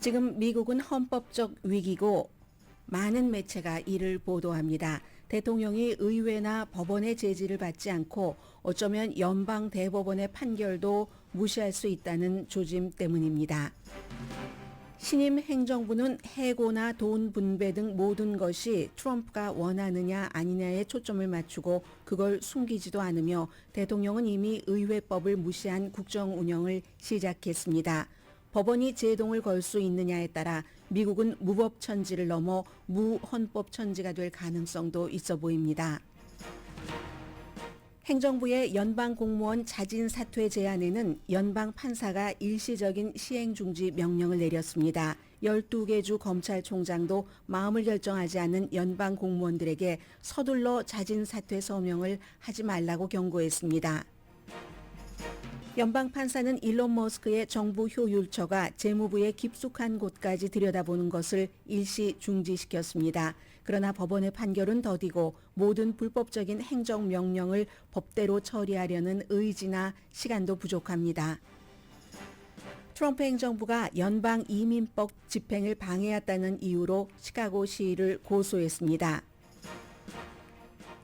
지금 미국은 헌법적 위기고 많은 매체가 이를 보도합니다. 대통령이 의회나 법원의 제지를 받지 않고 어쩌면 연방 대법원의 판결도 무시할 수 있다는 조짐 때문입니다. 신임 행정부는 해고나 돈 분배 등 모든 것이 트럼프가 원하느냐 아니냐에 초점을 맞추고 그걸 숨기지도 않으며 대통령은 이미 의회법을 무시한 국정 운영을 시작했습니다. 법원이 제동을 걸 수 있느냐에 따라 미국은 무법천지를 넘어 무헌법천지가 될 가능성도 있어 보입니다. 행정부의 연방 공무원 자진 사퇴 제안에는 연방 판사가 일시적인 시행 중지 명령을 내렸습니다. 12개 주 검찰총장도 마음을 결정하지 않은 연방 공무원들에게 서둘러 자진 사퇴 서명을 하지 말라고 경고했습니다. 연방 판사는 일론 머스크의 정부 효율처가 재무부의 깊숙한 곳까지 들여다보는 것을 일시 중지시켰습니다. 그러나 법원의 판결은 더디고 모든 불법적인 행정명령을 법대로 처리하려는 의지나 시간도 부족합니다. 트럼프 행정부가 연방 이민법 집행을 방해했다는 이유로 시카고시를 고소했습니다.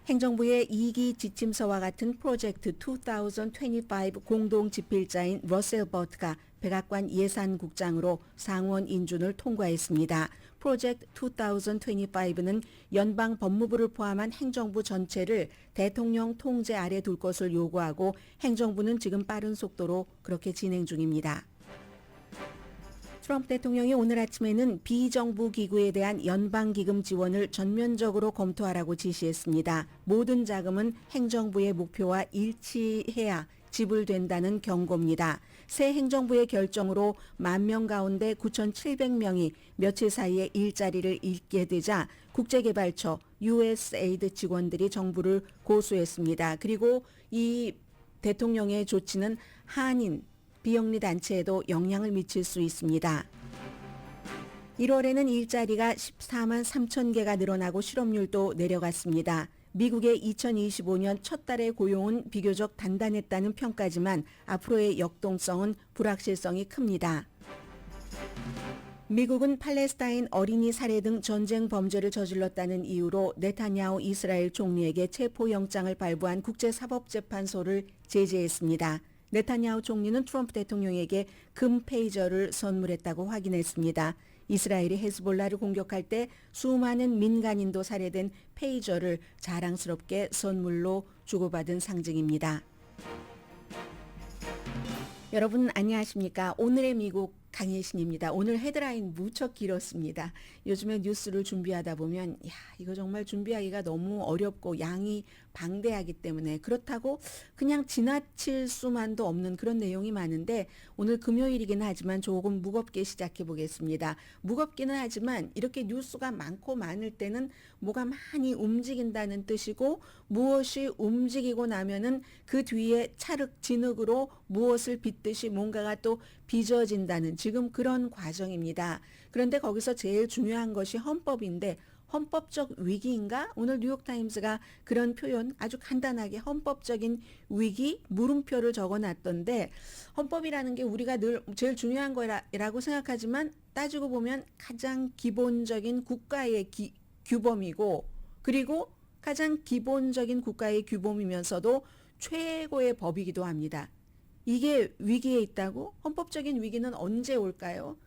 행정부의 2기 지침서와 같은 프로젝트 2025 공동 집필자인 러셀 버트가 백악관 예산국장으로 상원 인준을 통과했습니다. 프로젝트 2025는 연방 법무부를 포함한 행정부 전체를 대통령 통제 아래 둘 것을 요구하고 행정부는 지금 빠른 속도로 그렇게 진행 중입니다. 트럼프 대통령이 오늘 아침에는 비정부 기구에 대한 연방기금 지원을 전면적으로 검토하라고 지시했습니다. 모든 자금은 행정부의 목표와 일치해야 지불된다는 경고입니다. 새 행정부의 결정으로 10,000명 가운데 9,700명이 며칠 사이에 일자리를 잃게 되자 국제개발처 USAID 직원들이 정부를 고소했습니다. 그리고 이 대통령의 조치는 한인 비영리 단체에도 영향을 미칠 수 있습니다. 1월에는 일자리가 14만 3천 개가 늘어나고 실업률도 내려갔습니다. 미국의 2025년 첫 달의 고용은 비교적 단단했다는 평가지만 앞으로의 역동성은 불확실성이 큽니다. 미국은 팔레스타인 어린이 살해 등 전쟁 범죄를 저질렀다는 이유로 네타냐후 이스라엘 총리에게 체포영장을 발부한 국제사법재판소를 제재했습니다. 네타냐후 총리는 트럼프 대통령에게 금 페이저를 선물했다고 확인했습니다. 이스라엘이 헤즈볼라를 공격할 때 수많은 민간인도 살해된 페이저를 자랑스럽게 선물로 주고받은 상징입니다. 여러분 안녕하십니까? 오늘의 미국 강혜신입니다. 오늘 헤드라인 무척 길었습니다. 요즘에 뉴스를 준비하다 보면 이거 정말 준비하기가 너무 어렵고 양이 방대하기 때문에 그렇다고 그냥 지나칠 수만도 없는 그런 내용이 많은데 오늘 금요일이긴 하지만 조금 무겁게 시작해 보겠습니다. 무겁기는 하지만 이렇게 뉴스가 많고 많을 때는 뭐가 많이 움직인다는 뜻이고 무엇이 움직이고 나면은 그 뒤에 차륵 진흙으로 무엇을 빚듯이 뭔가가 또 빚어진다는 지금 그런 과정입니다. 그런데 거기서 제일 중요한 것이 헌법인데 헌법적 위기인가? 오늘 뉴욕타임스가 그런 표현 아주 간단하게 헌법적인 위기 물음표를 적어놨던데 헌법이라는 게 우리가 늘 제일 중요한 거라고 생각하지만 따지고 보면 가장 기본적인 국가의 규범이고 그리고 가장 기본적인 국가의 규범이면서도 최고의 법이기도 합니다. 이게 위기에 있다고? 헌법적인 위기는 언제 올까요?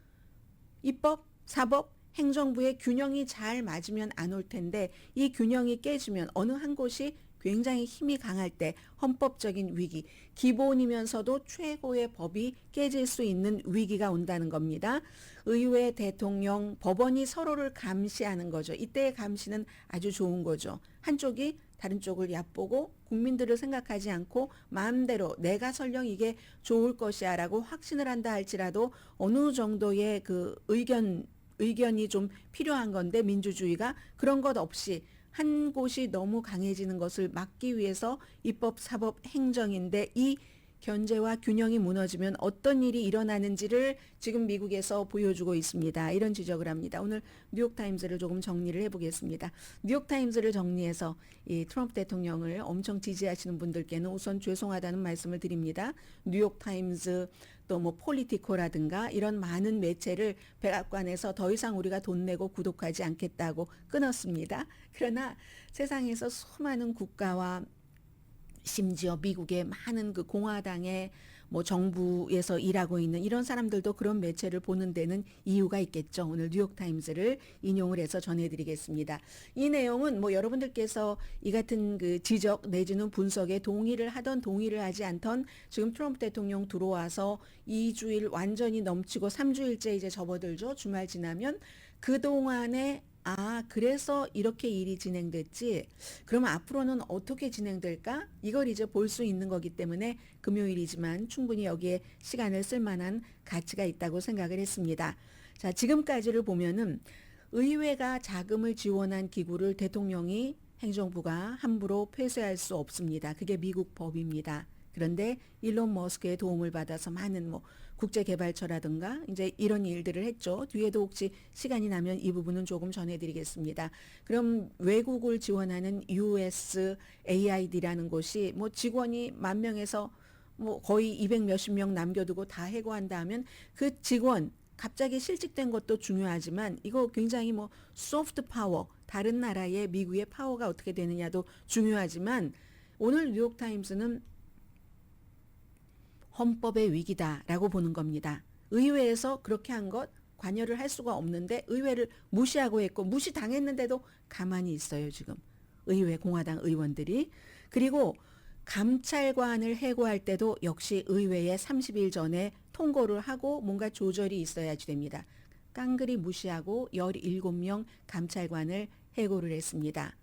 입법, 사법, 행정부의 균형이 잘 맞으면 안 올 텐데 이 균형이 깨지면 어느 한 곳이 굉장히 힘이 강할 때 헌법적인 위기, 기본이면서도 최고의 법이 깨질 수 있는 위기가 온다는 겁니다. 의회, 대통령, 법원이 서로를 감시하는 거죠. 이때의 감시는 아주 좋은 거죠. 한쪽이 다른 쪽을 얕보고 국민들을 생각하지 않고 마음대로 내가 설령 이게 좋을 것이야 라고 확신을 한다 할지라도 어느 정도의 그 의견이 좀 필요한 건데 민주주의가 그런 것 없이 한 곳이 너무 강해지는 것을 막기 위해서 입법, 사법, 행정인데 이 견제와 균형이 무너지면 어떤 일이 일어나는지를 지금 미국에서 보여주고 있습니다. 이런 지적을 합니다. 오늘 뉴욕타임즈를 조금 정리를 해보겠습니다. 뉴욕타임즈를 정리해서 이 트럼프 대통령을 엄청 지지하시는 분들께는 우선 죄송하다는 말씀을 드립니다. 뉴욕타임즈 또 뭐 폴리티코라든가 이런 많은 매체를 백악관에서 더 이상 우리가 돈 내고 구독하지 않겠다고 끊었습니다. 그러나 세상에서 수많은 국가와 심지어 미국의 많은 그 공화당의 뭐 정부에서 일하고 있는 이런 사람들도 그런 매체를 보는 데는 이유가 있겠죠. 오늘 뉴욕타임스를 인용을 해서 전해드리겠습니다. 이 내용은 뭐 여러분들께서 이 같은 그 지적 내지는 분석에 동의를 하던 동의를 하지 않던 지금 트럼프 대통령 들어와서 2주일 완전히 넘치고 3주일째 이제 접어들죠. 주말 지나면 그동안에 그래서 이렇게 일이 진행됐지. 그러면 앞으로는 어떻게 진행될까? 이걸 이제 볼 수 있는 거기 때문에 금요일이지만 충분히 여기에 시간을 쓸 만한 가치가 있다고 생각을 했습니다. 자, 지금까지를 보면은 의회가 자금을 지원한 기구를 대통령이 행정부가 함부로 폐쇄할 수 없습니다. 그게 미국 법입니다. 그런데 일론 머스크의 도움을 받아서 많은 뭐 국제개발처라든가 이제 이런 일들을 했죠. 뒤에도 혹시 시간이 나면 이 부분은 조금 전해드리겠습니다. 그럼 외국을 지원하는 USAID라는 곳이 뭐 직원이 10,000명에서 뭐 거의 200 몇십 명 남겨두고 다 해고한다 하면 그 직원 갑자기 실직된 것도 중요하지만 이거 굉장히 뭐 소프트 파워, 다른 나라의 미국의 파워가 어떻게 되느냐도 중요하지만 오늘 뉴욕타임스는 헌법의 위기다라고 보는 겁니다. 의회에서 그렇게 한 것 관여를 할 수가 없는데 의회를 무시하고 했고 무시당했는데도 가만히 있어요. 지금 의회 공화당 의원들이. 그리고 감찰관을 해고할 때도 역시 의회에 30일 전에 통고를 하고 뭔가 조절이 있어야지 됩니다. 깡그리 무시하고 17명 감찰관을 해고를 했습니다.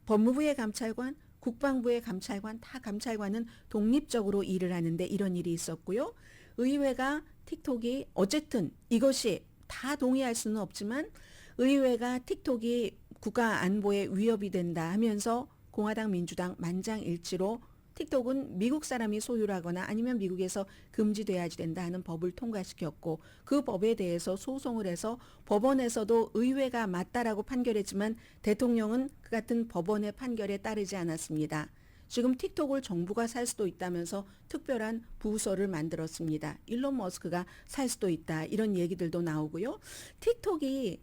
법무부의 감찰관, 국방부의 감찰관, 다 감찰관은 독립적으로 일을 하는데 이런 일이 있었고요. 의회가 틱톡이 어쨌든 이것이 다 동의할 수는 없지만 의회가 틱톡이 국가 안보에 위협이 된다 하면서 공화당 민주당 만장일치로 틱톡은 미국 사람이 소유하거나 아니면 미국에서 금지돼야지 된다 하는 법을 통과시켰고 그 법에 대해서 소송을 해서 법원에서도 의회가 맞다라고 판결했지만 대통령은 그 같은 법원의 판결에 따르지 않았습니다. 지금 틱톡을 정부가 살 수도 있다면서 특별한 부서를 만들었습니다. 일론 머스크가 살 수도 있다 이런 얘기들도 나오고요. 틱톡에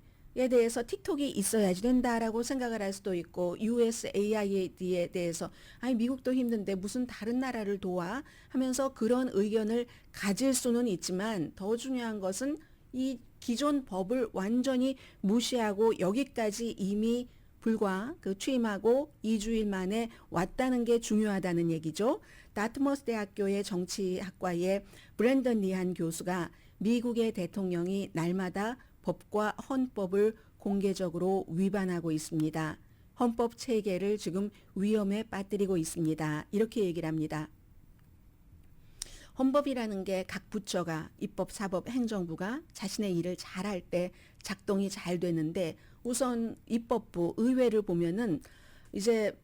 대해서 틱톡이 있어야지 된다라고 생각을 할 수도 있고 USAID에 대해서 아니 미국도 힘든데 무슨 다른 나라를 도와 하면서 그런 의견을 가질 수는 있지만 더 중요한 것은 이 기존 법을 완전히 무시하고 여기까지 이미 불과 그 취임하고 2주일 만에 왔다는 게 중요하다는 얘기죠. 다트머스 대학교의 정치학과의 브랜던 리한 교수가 미국의 대통령이 날마다 법과 헌법을 공개적으로 위반하고 있습니다. 헌법 체계를 지금 위험에 빠뜨리고 있습니다. 이렇게 얘기를 합니다. 헌법이라는 게 각 부처가 입법, 사법, 행정부가 자신의 일을 잘할 때 작동이 잘 되는데 우선 입법부, 의회를 보면은 이제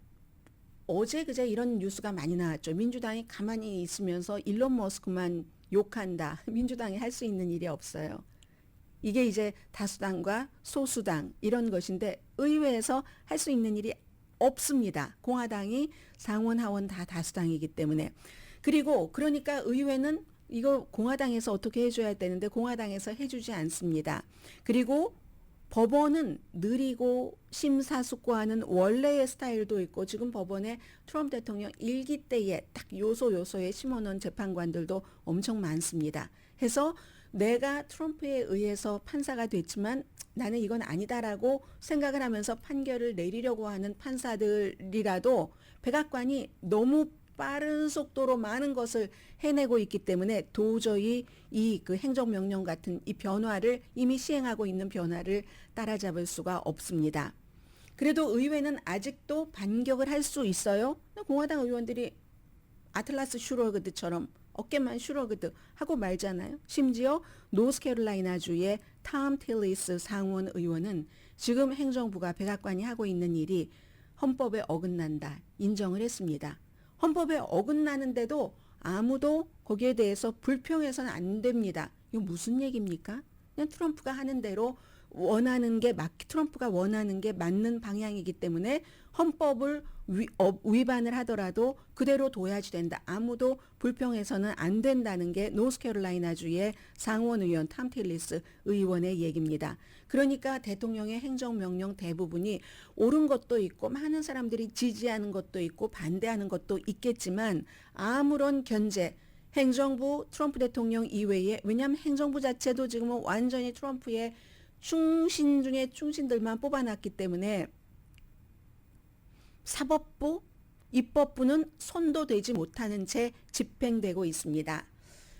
어제 그제 이런 뉴스가 많이 나왔죠. 민주당이 가만히 있으면서 일론 머스크만 욕한다. 민주당이 할 수 있는 일이 없어요. 이게 이제 다수당과 소수당 이런 것인데 의회에서 할 수 있는 일이 없습니다. 공화당이 상원 하원 다 다수당이기 때문에. 그리고 그러니까 의회는 이거 공화당에서 어떻게 해줘야 되는데 공화당에서 해주지 않습니다. 그리고 법원은 느리고 심사숙고하는 원래의 스타일도 있고 지금 법원에 트럼프 대통령 일기 때에 딱 요소에 심어놓은 재판관들도 엄청 많습니다. 해서 내가 트럼프에 의해서 판사가 됐지만 나는 이건 아니다라고 생각을 하면서 판결을 내리려고 하는 판사들이라도 백악관이 너무 빠른 속도로 많은 것을 해내고 있기 때문에 도저히 이 그 행정명령 같은 이 변화를 이미 시행하고 있는 변화를 따라잡을 수가 없습니다. 그래도 의회는 아직도 반격을 할 수 있어요. 공화당 의원들이 아틀라스 슈러그드처럼 어깨만 슈러그드 하고 말잖아요. 심지어 노스캐롤라이나주의 톰 틸리스 상원 의원은 지금 행정부가 백악관이 하고 있는 일이 헌법에 어긋난다 인정을 했습니다. 헌법에 어긋나는데도 아무도 거기에 대해서 불평해서는 안 됩니다. 이거 무슨 얘기입니까? 그냥 트럼프가 하는 대로 트럼프가 원하는 게 맞는 방향이기 때문에 헌법을 위반을 하더라도 그대로 둬야지 된다. 아무도 불평해서는 안 된다는 게 노스캐롤라이나주의 상원 의원 탐 틸리스 의원의 얘기입니다. 그러니까 대통령의 행정명령 대부분이 옳은 것도 있고 많은 사람들이 지지하는 것도 있고 반대하는 것도 있겠지만 아무런 견제 행정부 트럼프 대통령 이외에 왜냐하면 행정부 자체도 지금은 완전히 트럼프의 충신 중에 충신들만 뽑아놨기 때문에 사법부, 입법부는 손도 대지 못하는 채 집행되고 있습니다.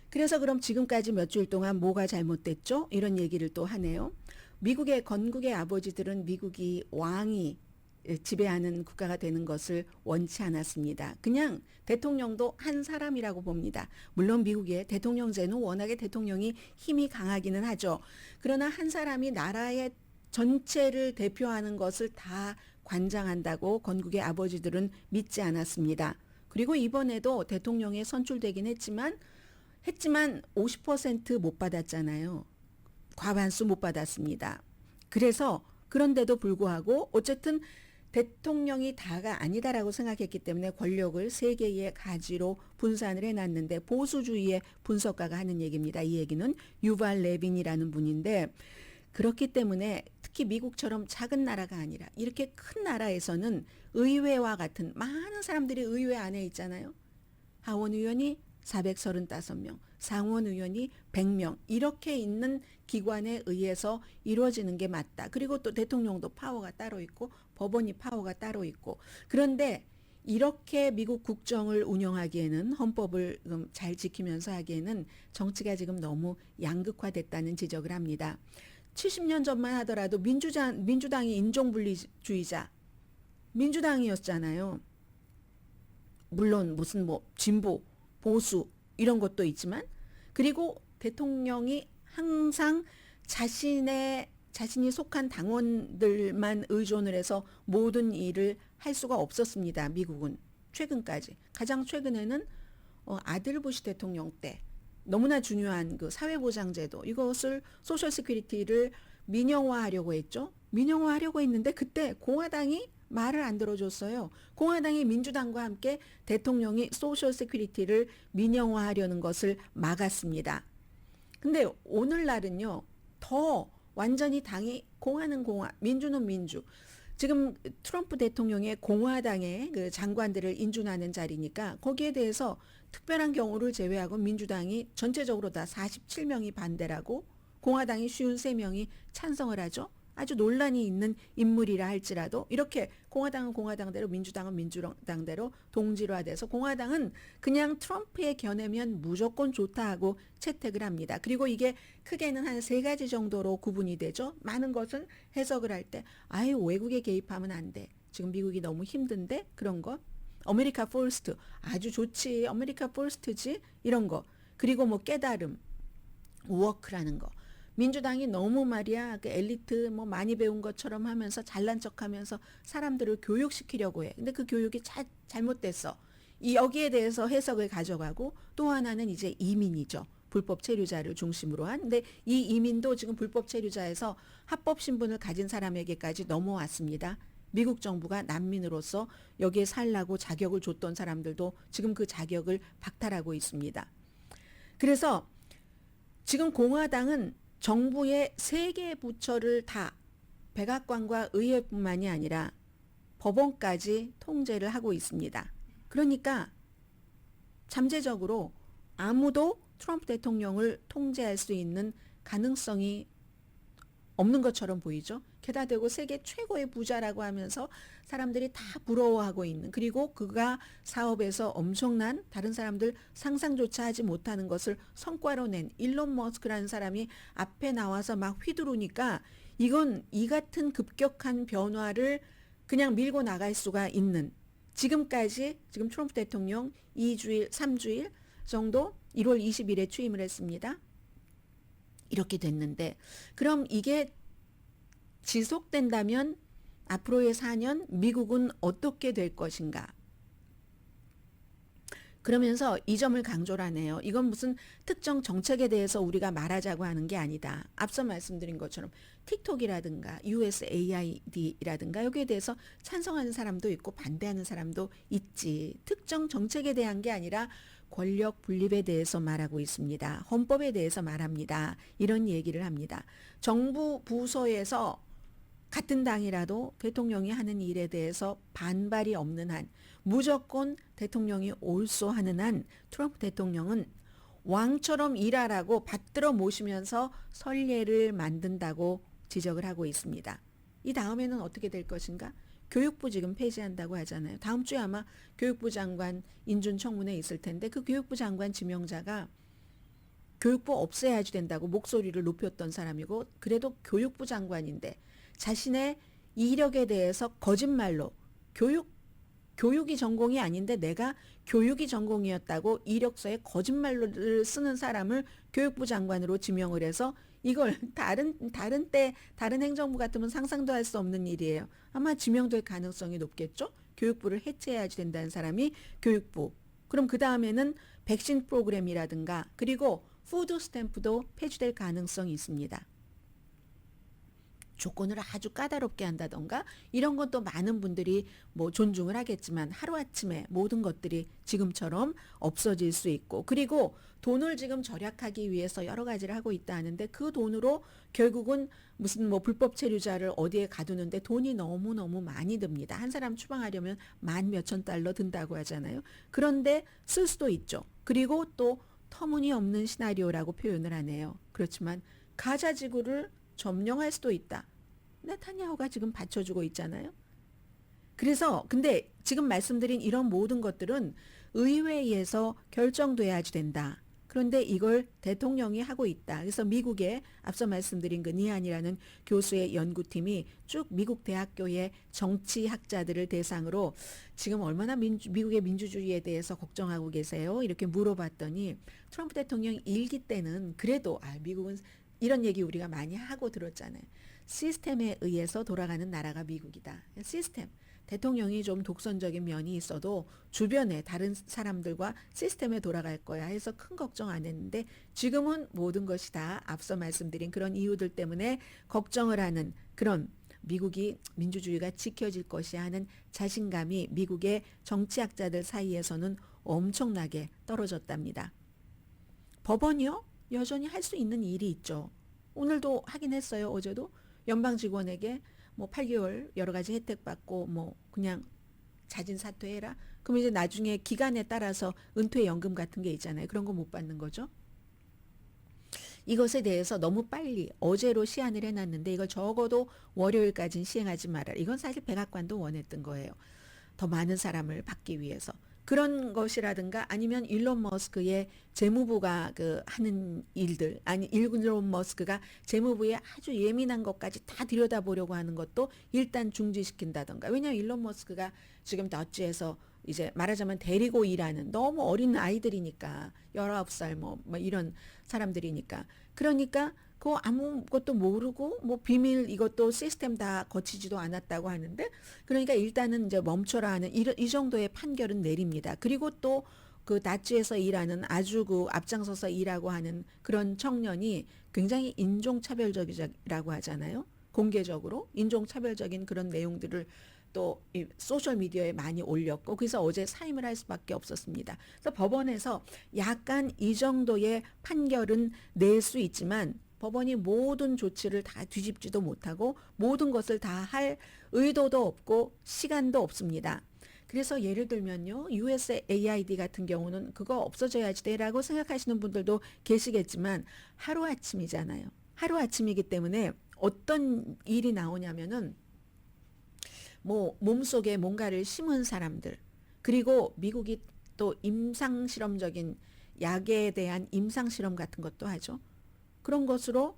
그래서 그럼 지금까지 몇 주일 동안 뭐가 잘못됐죠? 이런 얘기를 또 하네요. 미국의 건국의 아버지들은 미국이 왕이 지배하는 국가가 되는 것을 원치 않았습니다. 그냥 대통령도 한 사람이라고 봅니다. 물론 미국의 대통령제는 워낙에 대통령이 힘이 강하기는 하죠. 그러나 한 사람이 나라의 전체를 대표하는 것을 다 관장한다고 건국의 아버지들은 믿지 않았습니다. 그리고 이번에도 대통령에 선출되긴 했지만 50% 못 받았잖아요. 과반수 못 받았습니다. 그래서 그런데도 불구하고 어쨌든 대통령이 다가 아니다라고 생각했기 때문에 권력을 세 개의 가지로 분산을 해놨는데 보수주의의 분석가가 하는 얘기입니다. 이 얘기는 유발 레빈이라는 분인데 그렇기 때문에 특히 미국처럼 작은 나라가 아니라 이렇게 큰 나라에서는 의회와 같은 많은 사람들이 의회 안에 있잖아요. 하원 의원이 435명, 상원 의원이 100명 이렇게 있는 기관에 의해서 이루어지는 게 맞다. 그리고 또 대통령도 파워가 따로 있고 법원이 파워가 따로 있고 그런데 이렇게 미국 국정을 운영하기에는 헌법을 잘 지키면서 하기에는 정치가 지금 너무 양극화됐다는 지적을 합니다. 70년 전만 하더라도 민주당이 인종분리주의자 민주당이었잖아요. 물론 무슨 뭐 진보 보수 이런 것도 있지만 그리고 대통령이 항상 자신이 속한 당원들만 의존을 해서 모든 일을 할 수가 없었습니다. 미국은 최근까지 가장 최근에는 아들 부시 대통령 때 너무나 중요한 그 사회보장제도 이것을 소셜 시큐리티를 민영화하려고 했죠. 민영화하려고 했는데 그때 공화당이 말을 안 들어줬어요. 공화당이 민주당과 함께 대통령이 소셜 세큐리티를 민영화하려는 것을 막았습니다. 근데 오늘날은요. 더 완전히 당이 공화는 공화, 민주는 민주. 지금 트럼프 대통령의 공화당의 그 장관들을 인준하는 자리니까 거기에 대해서 특별한 경우를 제외하고 민주당이 전체적으로 다 47명이 반대라고 공화당이 53명이 찬성을 하죠. 아주 논란이 있는 인물이라 할지라도 이렇게 공화당은 공화당대로 민주당은 민주당대로 동질화돼서 공화당은 그냥 트럼프의 견해면 무조건 좋다 하고 채택을 합니다. 그리고 이게 크게는 한 세 가지 정도로 구분이 되죠. 많은 것은 해석을 할 때 아유 외국에 개입하면 안 돼. 지금 미국이 너무 힘든데 그런 거. 아메리카 퍼스트 아주 좋지. 아메리카 퍼스트지 이런 거. 그리고 뭐 깨달음 워크라는 거. 민주당이 너무 말이야 그 엘리트 뭐 많이 배운 것처럼 하면서 잘난 척하면서 사람들을 교육시키려고 해. 근데 그 교육이 잘못됐어. 여기에 대해서 해석을 가져가고 또 하나는 이제 이민이죠. 불법 체류자를 중심으로 한. 근데 이 이민도 지금 불법 체류자에서 합법 신분을 가진 사람에게까지 넘어왔습니다. 미국 정부가 난민으로서 여기에 살라고 자격을 줬던 사람들도 지금 그 자격을 박탈하고 있습니다. 그래서 지금 공화당은 정부의 세 개의 부처를 다 백악관과 의회뿐만이 아니라 법원까지 통제를 하고 있습니다. 그러니까 잠재적으로 아무도 트럼프 대통령을 통제할 수 있는 가능성이 없는 것처럼 보이죠. 게다 대고 세계 최고의 부자라고 하면서 사람들이 다 부러워하고 있는 그리고 그가 사업에서 엄청난 다른 사람들 상상조차 하지 못하는 것을 성과로 낸 일론 머스크라는 사람이 앞에 나와서 막 휘두르니까 이건 이 같은 급격한 변화를 그냥 밀고 나갈 수가 있는 지금 트럼프 대통령 2주일 3주일 정도 1월 20일에 취임을 했습니다. 이렇게 됐는데 그럼 이게 지속된다면 앞으로의 4년 미국은 어떻게 될 것인가? 그러면서 이 점을 강조를 하네요. 이건 무슨 특정 정책에 대해서 우리가 말하자고 하는 게 아니다. 앞서 말씀드린 것처럼 틱톡이라든가 USAID라든가 여기에 대해서 찬성하는 사람도 있고 반대하는 사람도 있지. 특정 정책에 대한 게 아니라 권력 분립에 대해서 말하고 있습니다. 헌법에 대해서 말합니다. 이런 얘기를 합니다. 정부 부서에서 같은 당이라도 대통령이 하는 일에 대해서 반발이 없는 한, 무조건 대통령이 올소하는 한 트럼프 대통령은 왕처럼 일하라고 받들어 모시면서 선례를 만든다고 지적을 하고 있습니다. 이 다음에는 어떻게 될 것인가? 교육부 지금 폐지한다고 하잖아요. 다음 주에 아마 교육부 장관 인준청문회 있을 텐데 그 교육부 장관 지명자가 교육부 없애야지 된다고 목소리를 높였던 사람이고, 그래도 교육부 장관인데 자신의 이력에 대해서 거짓말로 교육이 전공이 아닌데 내가 교육이 전공이었다고 이력서에 거짓말을 쓰는 사람을 교육부 장관으로 지명을 해서, 이걸 다른 행정부 같으면 상상도 할 수 없는 일이에요. 아마 지명될 가능성이 높겠죠. 교육부를 해체해야지 된다는 사람이 교육부. 그럼 그 다음에는 백신 프로그램이라든가 그리고 푸드 스탬프도 폐지될 가능성이 있습니다. 조건을 아주 까다롭게 한다던가 이런 것도 많은 분들이 뭐 존중을 하겠지만 하루아침에 모든 것들이 지금처럼 없어질 수 있고, 그리고 돈을 지금 절약하기 위해서 여러 가지를 하고 있다 하는데 그 돈으로 결국은 무슨 뭐 불법 체류자를 어디에 가두는데 돈이 너무너무 많이 듭니다. 한 사람 추방하려면 만 몇천 달러 든다고 하잖아요. 그런데 쓸 수도 있죠. 그리고 또 터무니없는 시나리오라고 표현을 하네요. 그렇지만 가자 지구를 점령할 수도 있다. 네타냐후가 지금 받쳐주고 있잖아요. 그래서 근데 지금 말씀드린 이런 모든 것들은 의회에서 결정돼야지 된다. 그런데 이걸 대통령이 하고 있다. 그래서 미국의 앞서 말씀드린 그 니안이라는 교수의 연구팀이 쭉 미국 대학교의 정치학자들을 대상으로 지금 얼마나 미국의 민주주의에 대해서 걱정하고 계세요? 이렇게 물어봤더니 트럼프 대통령 일기 때는 그래도 미국은 이런 얘기 우리가 많이 하고 들었잖아요. 시스템에 의해서 돌아가는 나라가 미국이다. 시스템. 대통령이 좀 독선적인 면이 있어도 주변에 다른 사람들과 시스템에 돌아갈 거야 해서 큰 걱정 안 했는데, 지금은 모든 것이 다 앞서 말씀드린 그런 이유들 때문에 걱정을 하는, 그런 미국이 민주주의가 지켜질 것이 하는 자신감이 미국의 정치학자들 사이에서는 엄청나게 떨어졌답니다. 법원이요? 여전히 할 수 있는 일이 있죠. 오늘도 하긴 했어요. 어제도 연방 직원에게 뭐 8개월 여러 가지 혜택 받고 뭐 그냥 자진 사퇴해라. 그럼 이제 나중에 기간에 따라서 은퇴연금 같은 게 있잖아요. 그런 거 못 받는 거죠. 이것에 대해서 너무 빨리 어제로 시한을 해놨는데 이걸 적어도 월요일까지는 시행하지 말아라. 이건 사실 백악관도 원했던 거예요. 더 많은 사람을 받기 위해서. 그런 것이라든가 아니면 일론 머스크의 재무부가 하는 일들, 아니 일론 머스크가 재무부에 아주 예민한 것까지 다 들여다보려고 하는 것도 일단 중지시킨다던가. 왜냐하면 일론 머스크가 지금 더치에서 이제 말하자면 데리고 일하는 너무 어린 아이들이니까 19살 뭐 이런 사람들이니까. 그러니까 그거 아무것도 모르고 뭐 비밀 이것도 시스템 다 거치지도 않았다고 하는데, 그러니까 일단은 이제 멈춰라 하는 이 정도의 판결은 내립니다. 그리고 또 그 나치에서 일하는 아주 앞장서서 일하고 하는 그런 청년이 굉장히 인종차별적이라고 하잖아요. 공개적으로 인종차별적인 그런 내용들을 또 이 소셜 미디어에 많이 올렸고, 그래서 어제 사임을 할 수밖에 없었습니다. 그래서 법원에서 약간 이 정도의 판결은 낼 수 있지만 법원이 모든 조치를 다 뒤집지도 못하고 모든 것을 다 할 의도도 없고 시간도 없습니다. 그래서 예를 들면요, USAID 같은 경우는 그거 없어져야지 돼라고 생각하시는 분들도 계시겠지만 하루아침이잖아요. 하루아침이기 때문에 어떤 일이 나오냐면은 뭐 몸속에 뭔가를 심은 사람들, 그리고 미국이 또 임상실험적인 약에 대한 임상실험 같은 것도 하죠. 그런 것으로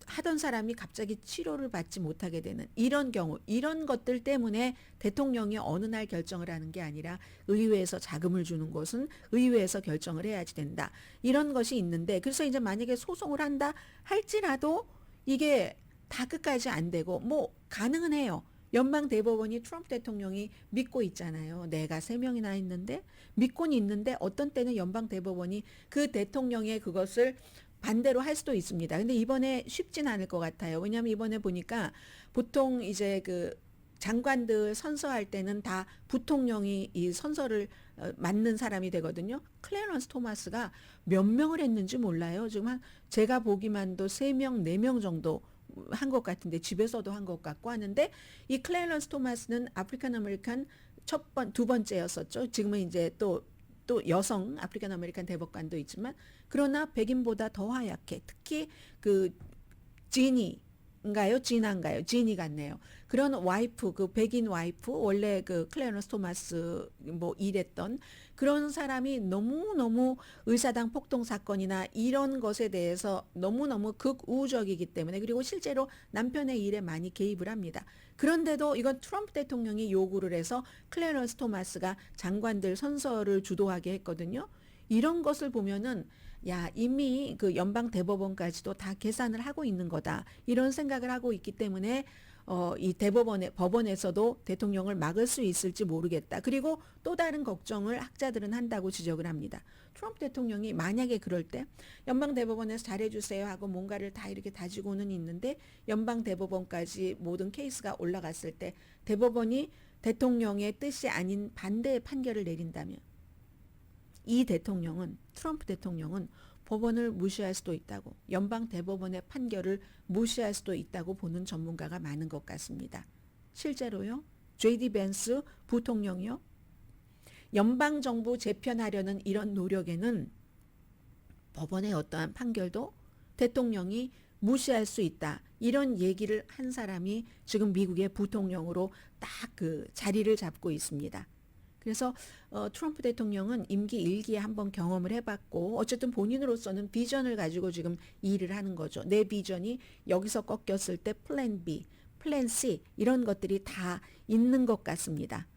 하던 사람이 갑자기 치료를 받지 못하게 되는 이런 경우, 이런 것들 때문에 대통령이 어느 날 결정을 하는 게 아니라 의회에서 자금을 주는 것은 의회에서 결정을 해야지 된다. 이런 것이 있는데, 그래서 이제 만약에 소송을 한다 할지라도 이게 다 끝까지 안 되고 뭐 가능은 해요. 연방 대법원이 트럼프 대통령이 믿고 있잖아요. 내가 3명이나 있는데 믿고는 있는데 어떤 때는 연방 대법원이 그 대통령의 그것을 반대로 할 수도 있습니다. 근데 이번에 쉽진 않을 것 같아요. 왜냐하면 이번에 보니까 보통 이제 그 장관들 선서할 때는 다 부통령이 이 선서를 맡는 사람이 되거든요. 클래런스 토마스가 몇 명을 했는지 몰라요. 지금 한 제가 보기만도 3명, 4명 정도 한 것 같은데 집에서도 한 것 같고 하는데 이 클래런스 토마스는 아프리칸 아메리칸 두 번째였었죠. 지금은 이제 또 여성 아프리칸 아메리칸 대법관도 있지만 그러나 백인보다 더 하얗게 특히 그 지니인가요? 지니 같네요. 그런 와이프, 그 백인 와이프, 원래 그 클래런스 토마스 뭐 일했던 그런 사람이 너무너무 의사당 폭동 사건이나 이런 것에 대해서 너무너무 극우적이기 때문에 그리고 실제로 남편의 일에 많이 개입을 합니다. 그런데도 이건 트럼프 대통령이 요구를 해서 클래런스 토마스가 장관들 선서를 주도하게 했거든요. 이런 것을 보면은 야, 이미 그 연방 대법원까지도 다 계산을 하고 있는 거다. 이런 생각을 하고 있기 때문에 이 법원에서도 대통령을 막을 수 있을지 모르겠다. 그리고 또 다른 걱정을 학자들은 한다고 지적을 합니다. 트럼프 대통령이 만약에 그럴 때 연방 대법원에서 잘해주세요 하고 뭔가를 다 이렇게 다지고는 있는데 연방 대법원까지 모든 케이스가 올라갔을 때 대법원이 대통령의 뜻이 아닌 반대의 판결을 내린다면 이 트럼프 대통령은 법원을 무시할 수도 있다고, 연방 대법원의 판결을 무시할 수도 있다고 보는 전문가가 많은 것 같습니다. 실제로요, J.D. 벤스 부통령이요, 연방정부 재편하려는 이런 노력에는 법원의 어떠한 판결도 대통령이 무시할 수 있다. 이런 얘기를 한 사람이 지금 미국의 부통령으로 딱 그 자리를 잡고 있습니다. 그래서 트럼프 대통령은 임기 1기에 한번 경험을 해봤고 어쨌든 본인으로서는 비전을 가지고 지금 일을 하는 거죠. 내 비전이 여기서 꺾였을 때 플랜 B, 플랜 C 이런 것들이 다 있는 것 같습니다.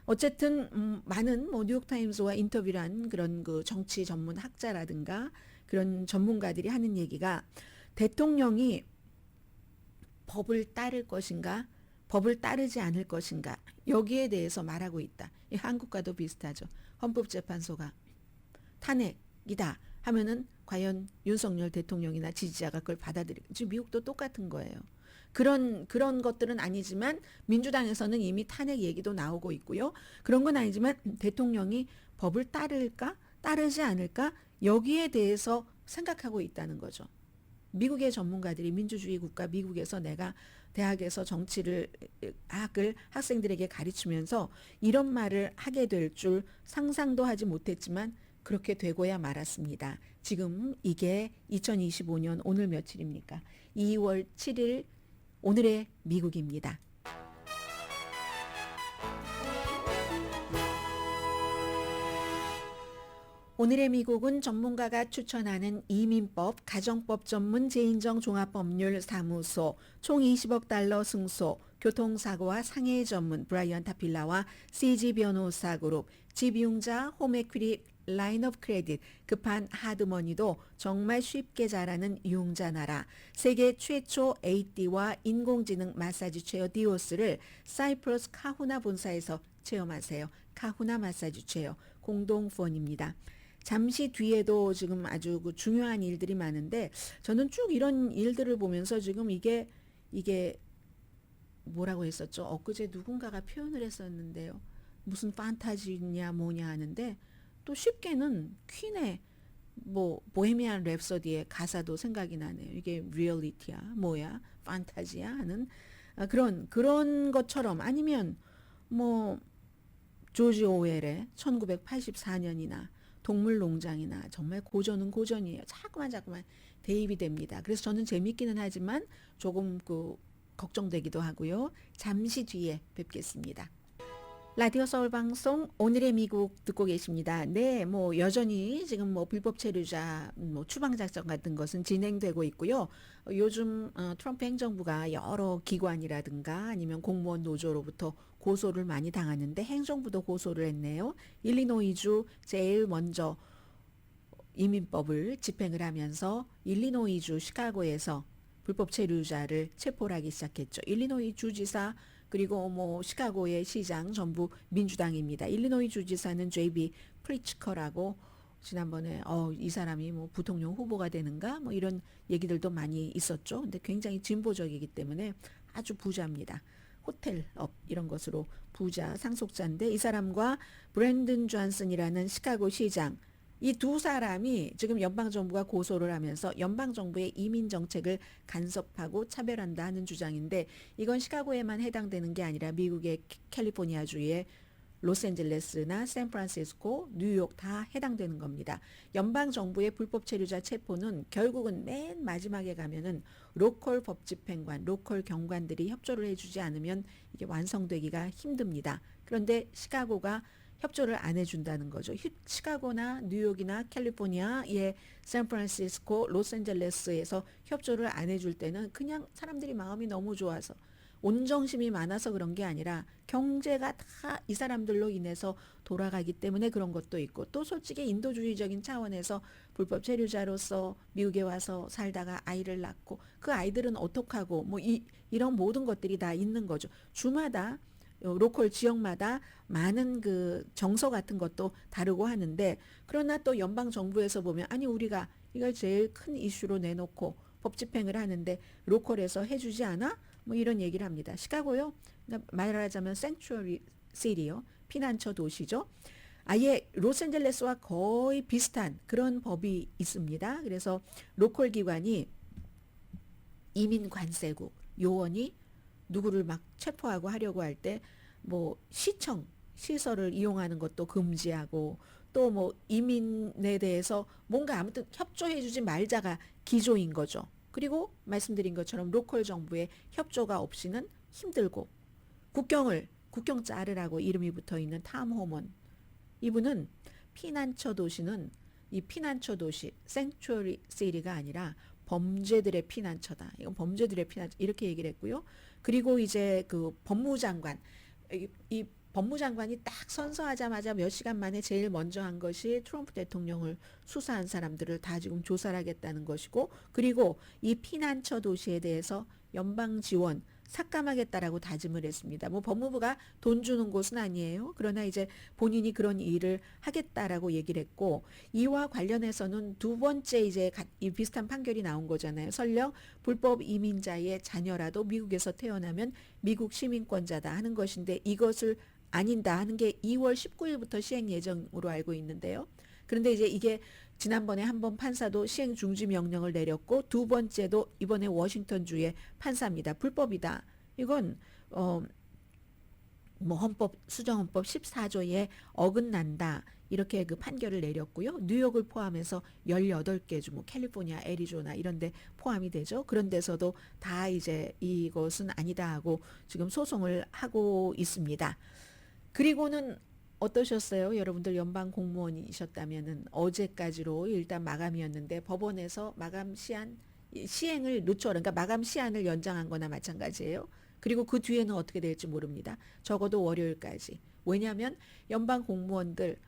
어쨌든 많은 뭐 뉴욕타임스와 인터뷰를 한 그런 그 정치 전문 학자라든가 그런 전문가들이 하는 얘기가 대통령이 법을 따를 것인가 법을 따르지 않을 것인가 여기에 대해서 말하고 있다. 한국과도 비슷하죠. 헌법재판소가 탄핵이다 하면은 과연 윤석열 대통령이나 지지자가 그걸 받아들이고 지금 미국도 똑같은 거예요. 그런 것들은 아니지만 민주당에서는 이미 탄핵 얘기도 나오고 있고요. 그런 건 아니지만 대통령이 법을 따를까 따르지 않을까 여기에 대해서 생각하고 있다는 거죠. 미국의 전문가들이 민주주의 국가 미국에서 내가 대학에서 학을 학생들에게 가르치면서 이런 말을 하게 될 줄 상상도 하지 못했지만 그렇게 되고야 말았습니다. 지금 이게 2025년 오늘 며칠입니까? 2월 7일 오늘의 미국입니다. 오늘의 미국은 전문가가 추천하는 이민법, 가정법 전문 재인정 종합법률사무소, 총 20억 달러 승소, 교통사고와 상해 전문 브라이언 타필라와 CG 변호사 그룹, 집융자 홈에퀴리 라인 오브 크레딧, 급한 하드머니도 정말 쉽게 잘하는 융자 나라, 세계 최초 AD와 인공지능 마사지 체어 디오스를 사이프러스 카후나 본사에서 체험하세요. 카후나 마사지 체어 공동 후원입니다. 잠시 뒤에도 지금 아주 그 중요한 일들이 많은데 저는 쭉 이런 일들을 보면서 지금 이게 뭐라고 했었죠? 엊그제 누군가가 표현을 했었는데요. 무슨 판타지냐 뭐냐 하는데 또 쉽게는 퀸의 뭐 보헤미안 랩소디의 가사도 생각이 나네요. 이게 리얼리티야 뭐야 판타지야 하는 그런 것처럼 아니면 뭐 조지 오웰의 1984년이나 동물농장이나 정말 고전은 고전이에요. 자꾸만 대입이 됩니다. 그래서 저는 재밌기는 하지만 조금 걱정되기도 하고요. 잠시 뒤에 뵙겠습니다. 라디오 서울 방송 오늘의 미국 듣고 계십니다. 네, 뭐 여전히 지금 뭐 불법 체류자 추방 작전 같은 것은 진행되고 있고요. 요즘 트럼프 행정부가 여러 기관이라든가 아니면 공무원 노조로부터 고소를 많이 당하는데 행정부도 고소를 했네요. 일리노이주 제일 먼저 이민법을 집행을 하면서 일리노이주 시카고에서 불법 체류자를 체포를 하기 시작했죠. 일리노이 주지사 그리고 뭐 시카고의 시장 전부 민주당입니다. 일리노이 주지사는 JB 프리츠커라고 지난번에 이 사람이 뭐 부통령 후보가 되는가 뭐 이런 얘기들도 많이 있었죠. 근데 굉장히 진보적이기 때문에 아주 부자입니다. 호텔업 이런 것으로 부자 상속자인데 이 사람과 브랜든 존슨이라는 시카고 시장 이 두 사람이 지금 연방정부가 고소를 하면서 연방정부의 이민정책을 간섭하고 차별한다 하는 주장인데 이건 시카고에만 해당되는 게 아니라 미국의 캘리포니아주의 로스앤젤레스나 샌프란시스코, 뉴욕 다 해당되는 겁니다. 연방정부의 불법 체류자 체포는 결국은 맨 마지막에 가면은 로컬 법집행관, 로컬 경관들이 협조를 해주지 않으면 이게 완성되기가 힘듭니다. 그런데 시카고가 협조를 안 해준다는 거죠. 시카고나 뉴욕이나 캘리포니아, 샌프란시스코, 로스앤젤레스에서 협조를 안 해줄 때는 그냥 사람들이 마음이 너무 좋아서 온정심이 많아서 그런 게 아니라 경제가 다 이 사람들로 인해서 돌아가기 때문에 그런 것도 있고 또 솔직히 인도주의적인 차원에서 불법 체류자로서 미국에 와서 살다가 아이를 낳고 그 아이들은 어떡하고 뭐 이런 모든 것들이 다 있는 거죠. 주마다 로컬 지역마다 많은 그 정서 같은 것도 다르고 하는데 그러나 또 연방 정부에서 보면 아니 우리가 이걸 제일 큰 이슈로 내놓고 법 집행을 하는데 로컬에서 해주지 않아? 뭐 이런 얘기를 합니다. 시카고요. 그러니까 말하자면 생츄어리 시티요. 피난처 도시죠. 아예 로스앤젤레스와 거의 비슷한 그런 법이 있습니다. 그래서 로컬 기관이 이민 관세국 요원이 누구를 막 체포하고 하려고 할 때 뭐 시청 시설을 이용하는 것도 금지하고 또 뭐 이민에 대해서 뭔가 아무튼 협조해주지 말자가 기조인 거죠. 그리고 말씀드린 것처럼 로컬 정부의 협조가 없이는 힘들고 국경 자르라고 이름이 붙어 있는 탐 호먼 이분은 피난처 도시는 이 피난처 도시 생츄어리 시티가 아니라 범죄들의 피난처다. 이건 범죄들의 피난처 이렇게 얘기를 했고요. 그리고 이제 그 법무장관 이 법무장관이 딱 선서하자마자 몇 시간 만에 제일 먼저 한 것이 트럼프 대통령을 수사한 사람들을 다 지금 조사를 하겠다는 것이고 그리고 이 피난처 도시에 대해서 연방 지원 삭감하겠다라고 다짐을 했습니다. 뭐 법무부가 돈 주는 곳은 아니에요. 그러나 이제 본인이 그런 일을 하겠다라고 얘기를 했고 이와 관련해서는 두 번째 이제 이 비슷한 판결이 나온 거잖아요. 설령 불법 이민자의 자녀라도 미국에서 태어나면 미국 시민권자다 하는 것인데 이것을 아닌다 하는 게 2월 19일부터 시행 예정으로 알고 있는데요. 그런데 이제 이게 지난번에 한 번 판사도 시행 중지 명령을 내렸고 두 번째도 이번에 워싱턴주의 판사입니다. 불법이다. 이건 뭐 헌법 수정헌법 14조에 어긋난다. 이렇게 그 판결을 내렸고요. 뉴욕을 포함해서 18개 주, 뭐 캘리포니아, 애리조나 이런 데 포함이 되죠. 그런 데서도 다 이제 이것은 아니다 하고 지금 소송을 하고 있습니다. 그리고는 어떠셨어요? 여러분들 연방 공무원이셨다면은 어제까지로 일단 마감이었는데 법원에서 마감 시행을 늦춰 그러니까 마감 시한을 연장한 거나 마찬가지예요. 그리고 그 뒤에는 어떻게 될지 모릅니다. 적어도 월요일까지. 왜냐하면 연방 공무원들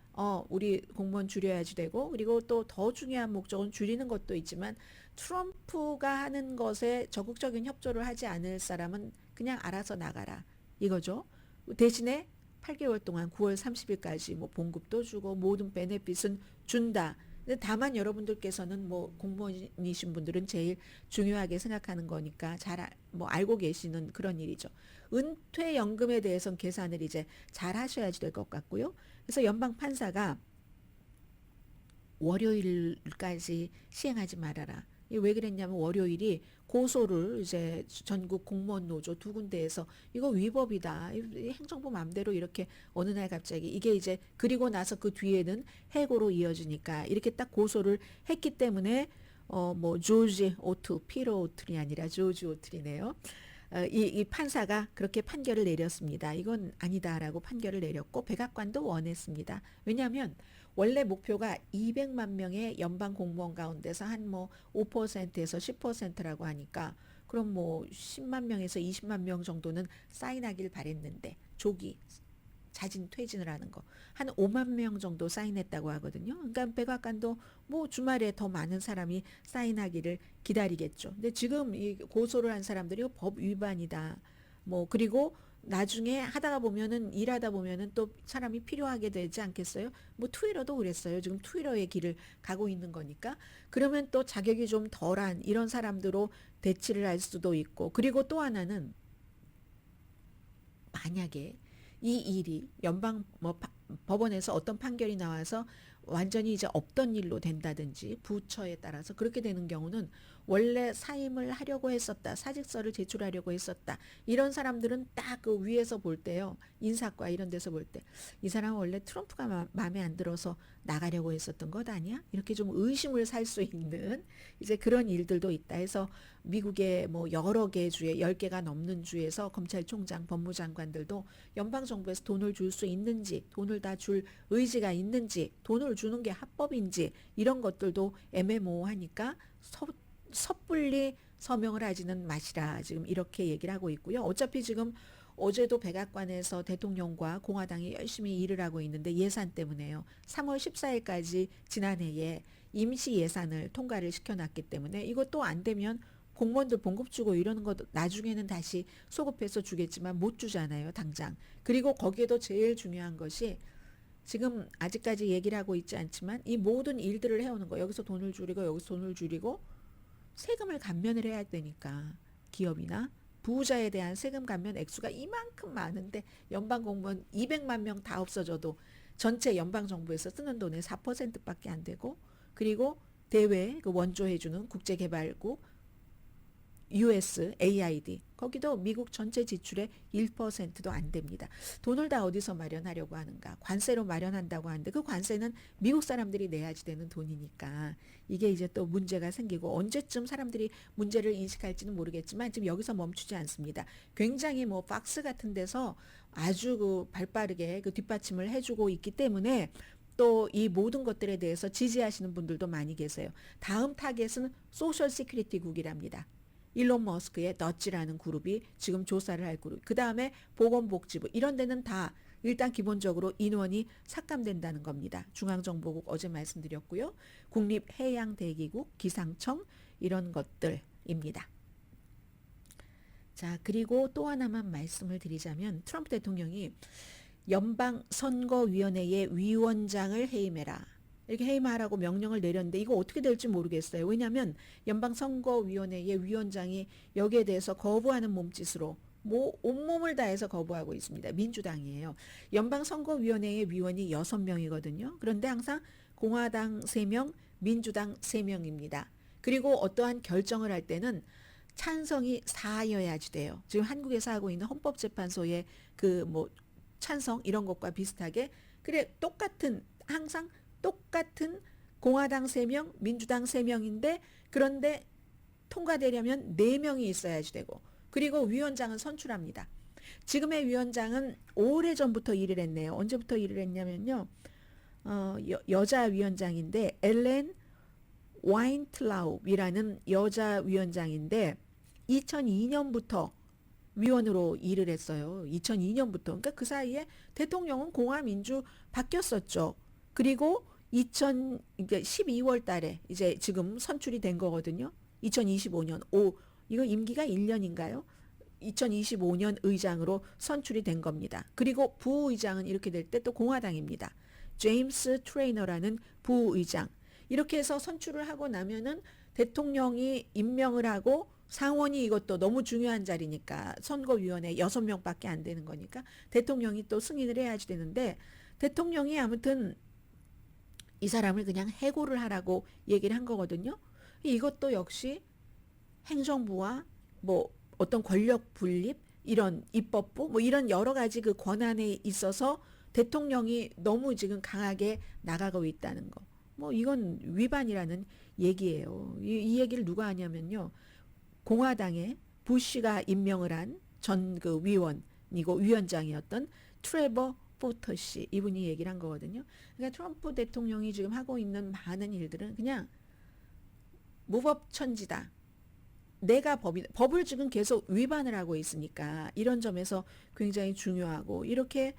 우리 공무원 줄여야지 되고 그리고 또 더 중요한 목적은 줄이는 것도 있지만 트럼프가 하는 것에 적극적인 협조를 하지 않을 사람은 그냥 알아서 나가라 이거죠. 대신에 8개월 동안 9월 30일까지 뭐 봉급도 주고 모든 베네핏은 준다. 근데 다만 여러분들께서는 뭐 공무원이신 분들은 제일 중요하게 생각하는 거니까 뭐 알고 계시는 그런 일이죠. 은퇴연금에 대해서는 계산을 이제 잘 하셔야지 될 것 같고요. 그래서 연방 판사가 월요일까지 시행하지 말아라. 왜 그랬냐면 월요일이 고소를 이제 전국 공무원 노조 두 군데에서 이거 위법이다. 행정부 맘대로 이렇게 어느 날 갑자기 이게 이제 그리고 나서 그 뒤에는 해고로 이어지니까 이렇게 딱 고소를 했기 때문에 뭐 조지 오투 피로 오툴이 아니라 조지 오툴이네요. 이 판사가 그렇게 판결을 내렸습니다. 이건 아니다라고 판결을 내렸고 백악관도 원했습니다. 왜냐하면 원래 목표가 200만 명의 연방 공무원 가운데서 한 뭐 5%에서 10%라고 하니까 그럼 뭐 10만 명에서 20만 명 정도는 사인하길 바랬는데 조기 자진 퇴진을 하는 거. 한 5만 명 정도 사인했다고 하거든요. 그러니까 백악관도 뭐 주말에 더 많은 사람이 사인하기를 기다리겠죠. 근데 지금 이 고소를 한 사람들이 법 위반이다. 뭐 그리고 나중에 하다가 보면은 일하다 보면은 또 사람이 필요하게 되지 않겠어요? 뭐 트위터도 그랬어요. 지금 트위터의 길을 가고 있는 거니까. 그러면 또 자격이 좀 덜한 이런 사람들로 대치를 할 수도 있고. 그리고 또 하나는 만약에 이 일이 연방 뭐 법원에서 어떤 판결이 나와서 완전히 이제 없던 일로 된다든지 부처에 따라서 그렇게 되는 경우는 원래 사임을 하려고 했었다, 사직서를 제출하려고 했었다, 이런 사람들은 딱 그 위에서 볼 때요, 인사과 이런 데서 볼 때 이 사람은 원래 트럼프가 마음에 안 들어서 나가려고 했었던 것 아니야? 이렇게 좀 의심을 살 수 있는 이제 그런 일들도 있다 해서 미국의 뭐 여러 개 주에 10개가 넘는 주에서 검찰총장, 법무장관들도 연방정부에서 돈을 줄 수 있는지, 돈을 다 줄 의지가 있는지, 돈을 주는 게 합법인지 이런 것들도 애매모호하니까 섣불리 서명을 하지는 마시라, 지금 이렇게 얘기를 하고 있고요. 어차피 지금 어제도 백악관에서 대통령과 공화당이 열심히 일을 하고 있는데 예산 때문에요. 3월 14일까지 지난해에 임시 예산을 통과를 시켜놨기 때문에 이것도 안 되면 공무원들 봉급 주고 이러는 것도 나중에는 다시 소급해서 주겠지만 못 주잖아요, 당장. 그리고 거기에도 제일 중요한 것이 지금 아직까지 얘기를 하고 있지 않지만 이 모든 일들을 해오는 거, 여기서 돈을 줄이고 여기서 돈을 줄이고 세금을 감면을 해야 되니까 기업이나 부자에 대한 세금 감면 액수가 이만큼 많은데 연방 공무원 200만 명 다 없어져도 전체 연방 정부에서 쓰는 돈의 4%밖에 안 되고, 그리고 대외 그 원조해주는 국제개발국 USAID 거기도 미국 전체 지출의 1%도 안 됩니다. 돈을 다 어디서 마련하려고 하는가? 관세로 마련한다고 하는데 그 관세는 미국 사람들이 내야지 되는 돈이니까 이게 이제 또 문제가 생기고, 언제쯤 사람들이 문제를 인식할지는 모르겠지만 지금 여기서 멈추지 않습니다. 굉장히 뭐 박스 같은 데서 아주 그 발빠르게 그 뒷받침을 해주고 있기 때문에 또 이 모든 것들에 대해서 지지하시는 분들도 많이 계세요. 다음 타겟은 소셜 시큐리티국이랍니다. 일론 머스크의 넛지라는 그룹이 지금 조사를 할 그룹, 그 다음에 보건복지부, 이런 데는 다 일단 기본적으로 인원이 삭감된다는 겁니다. 중앙정보국 어제 말씀드렸고요. 국립해양대기국, 기상청 이런 것들입니다. 자, 그리고 또 하나만 말씀을 드리자면 트럼프 대통령이 연방선거위원회의 위원장을 해임해라, 이렇게 해임하라고 명령을 내렸는데 이거 어떻게 될지 모르겠어요. 왜냐하면 연방선거위원회의 위원장이 여기에 대해서 거부하는 몸짓으로 뭐 온몸을 다해서 거부하고 있습니다. 민주당이에요. 연방선거위원회의 위원이 6명이거든요. 그런데 항상 공화당 3명, 민주당 3명입니다. 그리고 어떠한 결정을 할 때는 찬성이 4여야지 돼요. 지금 한국에서 하고 있는 헌법재판소의 그 뭐 찬성 이런 것과 비슷하게, 그래 똑같은, 항상 똑같은 공화당 3명, 민주당 3명인데 그런데 통과되려면 4명이 있어야지 되고, 그리고 위원장은 선출합니다. 지금의 위원장은 오래전부터 일을 했네요. 언제부터 일을 했냐면요. 여자 위원장인데 엘렌 와인틀라우이라는 여자 위원장인데 2002년부터 위원으로 일을 했어요. 2002년부터. 그러니까 그 사이에 대통령은 공화민주 바뀌었었죠. 그리고 12월 달에 이제 지금 선출이 된 거거든요. 2025년 이거 임기가 1년인가요? 2025년 의장으로 선출이 된 겁니다. 그리고 부의장은 이렇게 될 때 또 공화당입니다. 제임스 트레이너라는 부의장. 이렇게 해서 선출을 하고 나면은 대통령이 임명을 하고, 상원이 이것도 너무 중요한 자리니까 선거위원회 6명밖에 안 되는 거니까 대통령이 또 승인을 해야지 되는데, 대통령이 아무튼 이 사람을 그냥 해고를 하라고 얘기를 한 거거든요. 이것도 역시 행정부와 뭐 어떤 권력 분립, 이런 입법부 뭐 이런 여러 가지 그 권한에 있어서 대통령이 너무 지금 강하게 나가고 있다는 거. 뭐 이건 위반이라는 얘기예요. 이 얘기를 누가 하냐면요. 공화당의 부시가 임명을 한 전 그 위원이고 위원장이었던 트레버 포터 씨, 이분이 얘기를 한 거거든요. 그러니까 트럼프 대통령이 지금 하고 있는 많은 일들은 그냥 무법천지다. 내가 법을 지금 계속 위반을 하고 있으니까 이런 점에서 굉장히 중요하고, 이렇게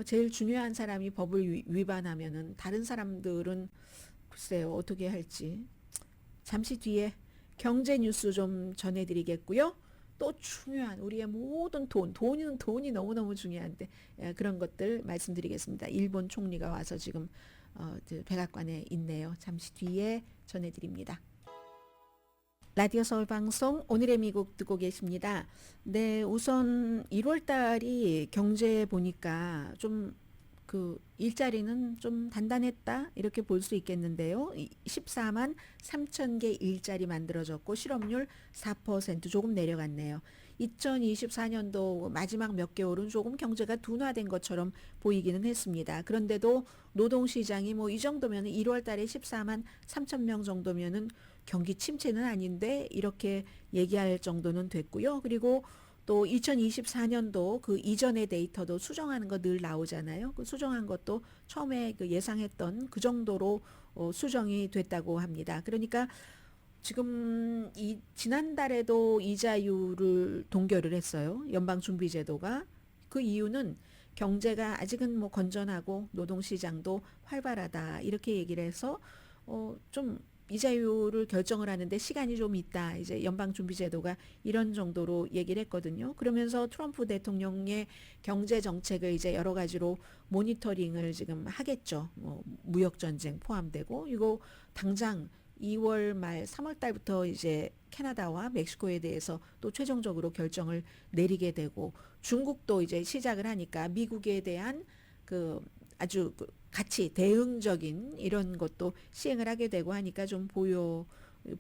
제일 중요한 사람이 법을 위반하면은 다른 사람들은 글쎄요 어떻게 할지. 잠시 뒤에 경제 뉴스 좀 전해드리겠고요. 또 중요한 우리의 모든 돈이 너무너무 중요한데 그런 것들 말씀드리겠습니다. 일본 총리가 와서 지금 백악관에 있네요. 잠시 뒤에 전해드립니다. 라디오 서울 방송 오늘의 미국 듣고 계십니다. 네, 우선 1월 달이 경제 보니까 좀 그 일자리는 좀 단단했다 이렇게 볼 수 있겠는데요. 14만 3천 개 일자리 만들어졌고 실업률 4% 조금 내려갔네요. 2024년도 마지막 몇 개월은 조금 경제가 둔화된 것처럼 보이기는 했습니다. 그런데도 노동시장이 뭐 이 정도면 1월 달에 14만 3천 명 정도면은 경기 침체는 아닌데 이렇게 얘기할 정도는 됐고요. 그리고 또 2024년도 그 이전의 데이터도 수정하는 거 늘 나오잖아요. 그 수정한 것도 처음에 그 예상했던 그 정도로 수정이 됐다고 합니다. 그러니까 지금 이 지난달에도 이자율을 동결을 했어요. 연방준비제도가. 그 이유는 경제가 아직은 뭐 건전하고 노동시장도 활발하다 이렇게 얘기를 해서 좀 이자율을 결정을 하는데 시간이 좀 있다. 이제 연방준비제도가 이런 정도로 얘기를 했거든요. 그러면서 트럼프 대통령의 경제 정책을 이제 여러 가지로 모니터링을 지금 하겠죠. 뭐 무역전쟁 포함되고 이거 당장 2월 말 3월 달부터 이제 캐나다와 멕시코에 대해서 또 최종적으로 결정을 내리게 되고 중국도 이제 시작을 하니까 미국에 대한 그 아주 같이 대응적인 이런 것도 시행을 하게 되고 하니까 좀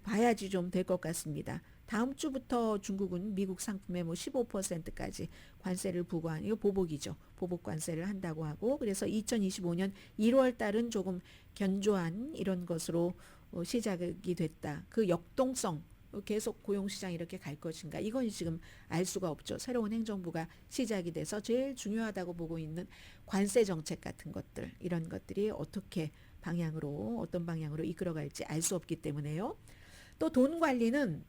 봐야지 좀 될 것 같습니다. 다음 주부터 중국은 미국 상품에 뭐 15%까지 관세를 부과한 이거 보복이죠. 보복 관세를 한다고 하고 그래서 2025년 1월 달은 조금 견조한 이런 것으로 시작이 됐다. 그 역동성 계속 고용시장 이렇게 갈 것인가 이건 지금 알 수가 없죠. 새로운 행정부가 시작이 돼서 제일 중요하다고 보고 있는 관세 정책 같은 것들 이런 것들이 어떻게 어떤 방향으로 이끌어갈지 알 수 없기 때문에요. 또 돈 관리는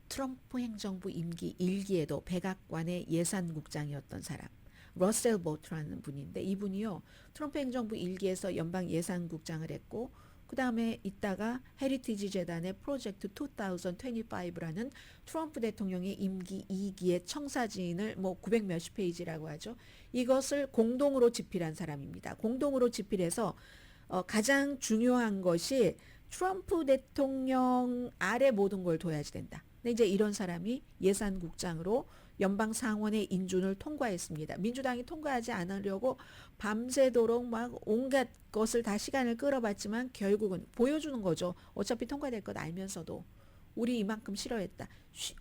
트럼프 행정부 임기 1기에도 백악관의 예산국장이었던 사람 러셀 보트라는 분인데 이분이요 트럼프 행정부 1기에서 연방 예산국장을 했고 그 다음에 있다가 헤리티지 재단의 프로젝트 2025라는 트럼프 대통령의 임기 2기의 청사진을 뭐 900 몇십 페이지라고 하죠. 이것을 공동으로 집필한 사람입니다. 공동으로 집필해서 가장 중요한 것이 트럼프 대통령 아래 모든 걸 둬야지 된다. 근데 이제 이런 사람이 예산국장으로 연방 상원의 인준을 통과했습니다. 민주당이 통과하지 않으려고 밤새도록 막 온갖 것을 다 시간을 끌어봤지만 결국은 보여주는 거죠. 어차피 통과될 것 알면서도 우리 이만큼 싫어했다.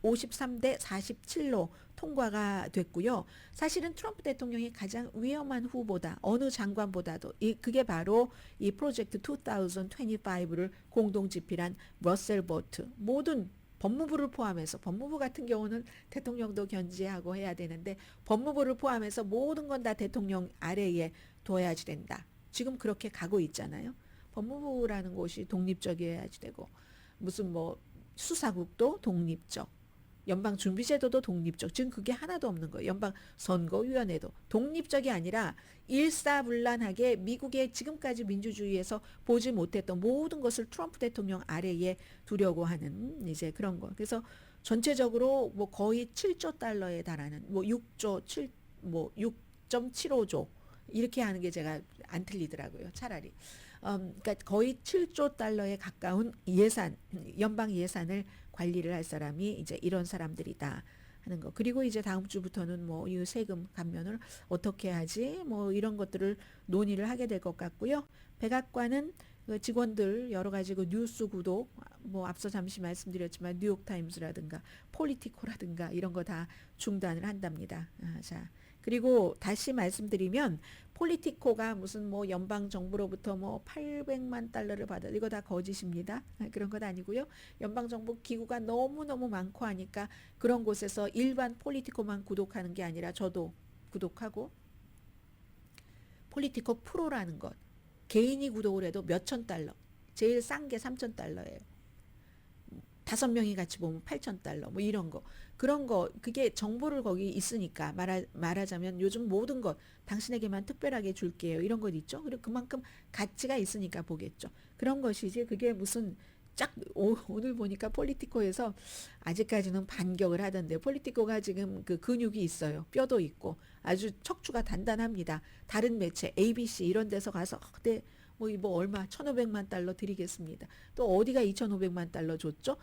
53대 47로 통과가 됐고요. 사실은 트럼프 대통령이 가장 위험한 후보다. 어느 장관보다도 그게 바로 이 프로젝트 2025를 공동 집필한 러셀 버트. 모든 법무부를 포함해서 법무부 같은 경우는 대통령도 견제하고 해야 되는데 법무부를 포함해서 모든 건 다 대통령 아래에 둬야지 된다. 지금 그렇게 가고 있잖아요. 법무부라는 곳이 독립적이어야지 되고 무슨 뭐 수사국도 독립적 연방준비제도도 독립적 지금 그게 하나도 없는 거예요. 연방선거위원회도 독립적이 아니라 일사불란하게 미국의 지금까지 민주주의에서 보지 못했던 모든 것을 트럼프 대통령 아래에 두려고 하는 이제 그런 거. 그래서 전체적으로 뭐 거의 7조 달러에 달하는 뭐 6.75조 이렇게 하는 게 제가 안 틀리더라고요. 차라리. 그러니까 거의 7조 달러에 가까운 연방 예산을 관리를 할 사람이 이제 이런 사람들이다 하는 거. 그리고 이제 다음 주부터는 뭐 이 세금 감면을 어떻게 하지? 뭐 이런 것들을 논의를 하게 될 것 같고요. 백악관은 그 직원들 여러 가지 그 뉴스 구독 뭐 앞서 잠시 말씀드렸지만 뉴욕타임스라든가 폴리티코라든가 이런 거 다 중단을 한답니다. 자. 그리고 다시 말씀드리면 폴리티코가 무슨 뭐 연방 정부로부터 뭐 800만 달러를 받아 이거 다 거짓입니다. 그런 건 아니고요. 연방 정부 기구가 너무너무 많고 하니까 그런 곳에서 일반 폴리티코만 구독하는 게 아니라 저도 구독하고 폴리티코 프로라는 것 개인이 구독을 해도 몇천 달러 제일 싼 게 3천 달러예요. 5명이 같이 보면 8천 달러 뭐 이런 거 그런 거 그게 정보를 거기 있으니까 말하자면 요즘 모든 것 당신에게만 특별하게 줄게요 이런 것 있죠. 그리고 그만큼 가치가 있으니까 보겠죠. 그런 것이지 그게 무슨 쫙 오늘 보니까 폴리티코에서 아직까지는 반격을 하던데 폴리티코가 지금 그 근육이 있어요. 뼈도 있고 아주 척추가 단단합니다. 다른 매체 ABC 이런 데서 가서 네, 뭐 얼마 1,500만 달러 드리겠습니다. 또 어디가 2,500만 달러 줬죠?